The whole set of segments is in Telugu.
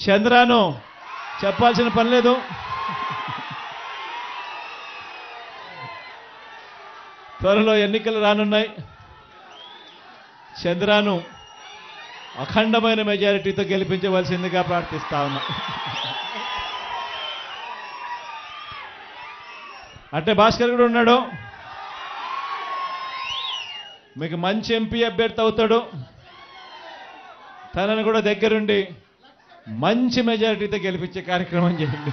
చంద్రాను చెప్పాల్సిన పని లేదు. త్వరలో ఎన్నికలు రానున్నాయి. చంద్రాను అఖండమైన మెజారిటీతో గెలిపించవలసిందిగా ప్రార్థిస్తా ఉన్నా. అంటే భాస్కర్ కూడా ఉన్నాడు, మీకు మంచి ఎంపీ అభ్యర్థి అవుతాడు. తనను కూడా దగ్గరుండి మంచి మెజారిటీతో గెలిపించే కార్యక్రమం చేయండి,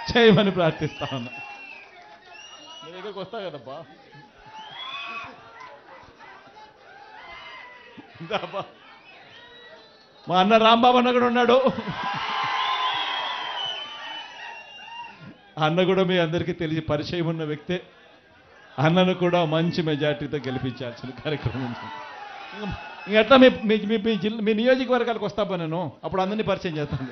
చేయమని ప్రార్థిస్తా ఉన్నా. మీ దగ్గరకు వస్తా కదబ్బా, మా అన్న రాంబాబు అన్న కూడా ఉన్నాడు. అన్న కూడా మీ అందరికీ తెలిసి పరిచయం ఉన్న వ్యక్తే. అన్నను కూడా మంచి మెజార్టీతో గెలిపించాల్సిన కార్యక్రమం. ఎట్లా మీ నియోజకవర్గాలకు వస్తాపా నేను, అప్పుడు అందరినీ పరిచయం చేస్తాను.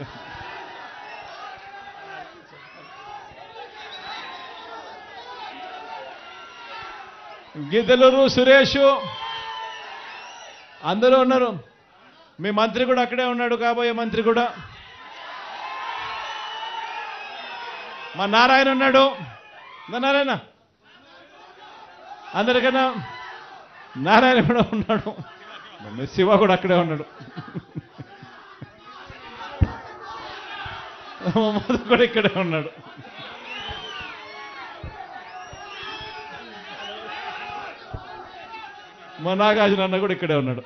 గిద్దలూరు సురేష్ అందరూ ఉన్నారు. మీ మంత్రి కూడా అక్కడే ఉన్నాడు, కాబోయే మంత్రి కూడా. మా నారాయణ ఉన్నాడు, నారాయణ అందరికన్నా నారాయణ కూడా ఉన్నాడు. శివ కూడా అక్కడే ఉన్నాడు, కూడా ఇక్కడే ఉన్నాడు. మా నాగార్జున అన్న కూడా ఇక్కడే ఉన్నాడు.